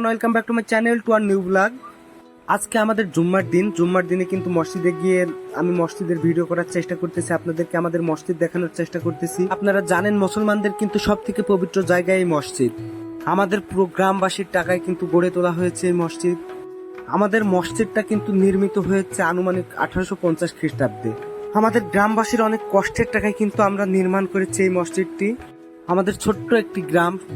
Welcome back to my channel to our new blog. আজকে আমাদের জুম্মার দিনে কিন্তু মসজিদে গিয়ে আমি মসজিদের ভিডিও করার চেষ্টা করতেছি, আপনাদেরকে আমাদের মসজিদ দেখানোর চেষ্টা করতেছি। আপনারা জানেন মুসলমানদের কিন্তু সব থেকে পবিত্র জায়গায় এই মসজিদ। আমাদের পুরো গ্রামবাসীর টাকায় কিন্তু গড়ে তোলা হয়েছে এই মসজিদ। আমাদের মসজিদটা কিন্তু নির্মিত হয়েছে আনুমানিক 1850 খ্রিস্টাব্দে। আমাদের গ্রামবাসীর অনেক কষ্টের টাকায় কিন্তু আমরা নির্মাণ করেছি এই মসজিদটি। আমাদের ছোট্ট একটি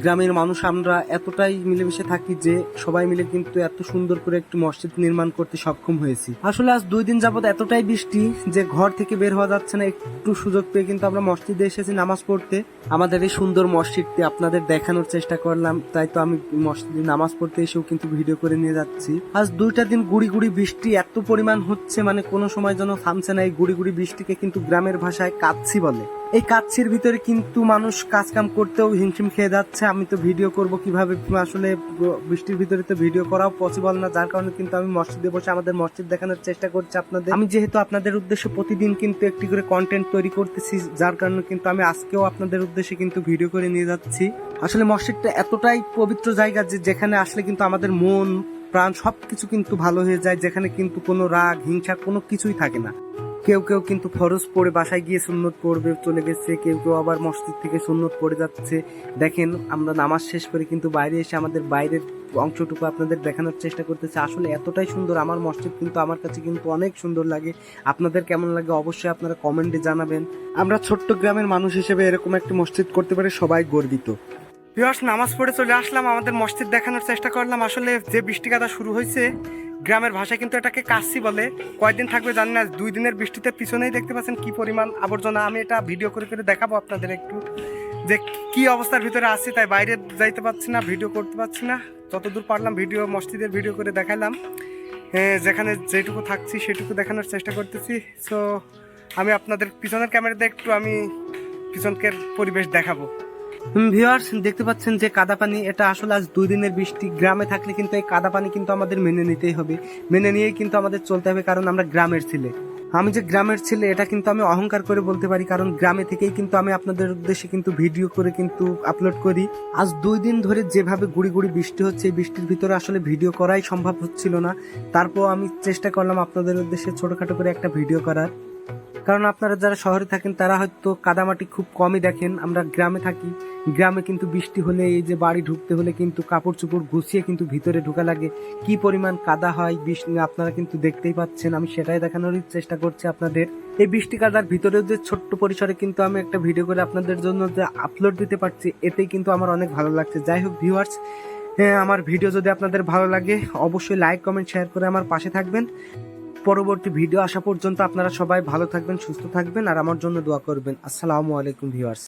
গ্রামের মানুষ আমরা এতটাই মিলেমিশে থাকি যে সবাই মিলে কিন্তু এত সুন্দর করে একটি মসজিদ নির্মাণ করতে সক্ষম হয়েছি। আসলে আজ 2 দিন যাবত এতটাই বৃষ্টি যে ঘর থেকে বের হওয়া যাচ্ছে না। একটু সুযোগ পেয়ে কিন্তু আমরা মসজিদে এসেছি নামাজ পড়তে। আমাদের এই সুন্দর মসজিদটি আপনাদের দেখানোর চেষ্টা করলাম, তাই তো আমি মসজিদে নামাজ পড়তে এসেও কিন্তু ভিডিও করে নিয়ে যাচ্ছি। আজ 2টা দিন গুড়ি গুড়ি বৃষ্টি এত পরিমাণ হচ্ছে, মানে কোনো সময় যেন থামছে না। এই গুড়ি গুড়ি বৃষ্টিকে কিন্তু গ্রামের ভাষায় কাচ্ছি বলে। এই কাচ্ছির ভিতরে কিন্তু মানুষ কাজ কাম করতেও হিমশিম খেয়ে যাচ্ছে। আমি তো ভিডিও করব কিভাবে, আসলে বৃষ্টির ভিতরে তো ভিডিও করাও পসিবল না, যার কারণে কিন্তু আমি মসজিদে বসে আমাদের মসজিদ দেখানোর চেষ্টা করছি আপনাদের। আমি যেহেতু আপনাদের উদ্দেশ্যে প্রতিদিন কিন্তু একটি করে কন্টেন্ট তৈরি করতেছি, যার কারণে কিন্তু আমি আজকেও আপনাদের উদ্দেশ্যে কিন্তু ভিডিও করে নিয়ে যাচ্ছি। আসলে মসজিদটা এতটাই পবিত্র জায়গা যে যেখানে আসলে কিন্তু আমাদের মন প্রাণ সবকিছু কিন্তু ভালো হয়ে যায়, যেখানে কিন্তু কোনো রাগ হিংসা কোনো কিছুই থাকে না। কেউ কেউ কিন্তু ফরজ পড়ে বাসায় গিয়ে সুন্নত পড়বে চলে গেছে, কেউ কেউ আবার মসজিদ থেকে সুন্নত পড়ে যাচ্ছে। দেখেন আমরা নামাজ শেষ করে কিন্তু বাইরে এসে আমাদের বাইরের অংশটুকু আপনাদের দেখানোর চেষ্টা করতেছে। আসলে এতটাই সুন্দর আমার মসজিদ, কিন্তু আমার কাছে কিন্তু অনেক সুন্দর লাগে। আপনাদের কেমন লাগে অবশ্যই আপনারা কমেন্টে জানাবেন। আমরা ছোট্ট গ্রামের মানুষ হিসেবে এরকম একটি মসজিদ করতে পারে সবাই গর্বিত। ভিউয়ার্স, নামাজ পড়ে চলে আসলাম, আমাদের মসজিদ দেখানোর চেষ্টা করলাম। আসলে যে বৃষ্টি কাদা শুরু হয়েছে, গ্রামের ভাষায় কিন্তু এটাকে কাচ্ছি বলে। কয়দিন থাকবে জানি না। 2 দিনের বৃষ্টিতে পিছনেই দেখতে পাচ্ছেন কি পরিমাণ আবর্জনা। আমি এটা ভিডিও করে করে দেখাবো আপনাদের একটু যে কি অবস্থার ভিতরে আছি, তাই বাইরে যাইতে পারছি না, ভিডিও করতে পারছি না। যতদূর পারলাম ভিডিও মসজিদের ভিডিও করে দেখালাম, যেখানে যেটুকু থাকছি সেটুকু দেখানোর চেষ্টা করতেছি। সো আমি আপনাদের পিছনের ক্যামেরাতে একটু আমি পিছনকের পরিবেশ দেখাবো। ভিউয়ার্স, দেখতে পাচ্ছেন যে কাদা পানি, এটা আসলে আজ 2 দিনের বৃষ্টি। গ্রামে থাকলে কিন্তু এই কাদা পানি কিন্তু আমাদের মেনে নিতেই হবে, মেনে নিয়েই কিন্তু আমাদের চলতে হবে, কারণ আমরা গ্রামের ছেলে। আমি যে গ্রামের ছেলে এটা কিন্তু আমি অহংকার করে বলতে পারি, কারণ গ্রামে থেকেই কিন্তু আমি আপনাদের উদ্দেশ্যে কিন্তু ভিডিও করে কিন্তু আপলোড করি। আজ 2 দিন ধরে যেভাবে গুড়ি গুড়ি বৃষ্টি হচ্ছে, এই বৃষ্টির ভিতরে আসলে ভিডিও করাই সম্ভব হচ্ছিল না। তারপর আমি চেষ্টা করলাম আপনাদের উদ্দেশ্যে ছোটখাটো করে একটা ভিডিও করার, কারণ আপনারা যারা শহরে থাকেন তারা হয়তো কাদামাটি খুব কমই দেখেন। আমরা গ্রামে থাকি, গ্রামে কিন্তু বৃষ্টি হলে এই যে বাড়ি ঢুকতে হলে কিন্তু কাপড় চোপড় গুছিয়ে কিন্তু ভিতরে ঢোকা লাগে, কি পরিমাণ কাদা হয় বৃষ্টি আপনারা কিন্তু দেখতেই পাচ্ছেন। আমি সেটাই দেখানোর চেষ্টা করছি আপনাদের। এই বৃষ্টি কাদার ভিতরেও যে ছোট্ট পরিসরে কিন্তু আমি একটা ভিডিও করে আপনাদের জন্য যে আপলোড দিতে পারছি, এতেই কিন্তু আমার অনেক ভালো লাগছে। যাই হোক ভিউয়ার্স, আমার ভিডিও যদি আপনাদের ভালো লাগে অবশ্যই লাইক কমেন্ট শেয়ার করে আমার পাশে থাকবেন। পরবর্তী ভিডিও আসা পর্যন্ত আপনারা সবাই ভালো থাকবেন, সুস্থ থাকবেন, আর আমার জন্য দোয়া করবেন। আসসালামু আলাইকুম ভিউয়ার্স।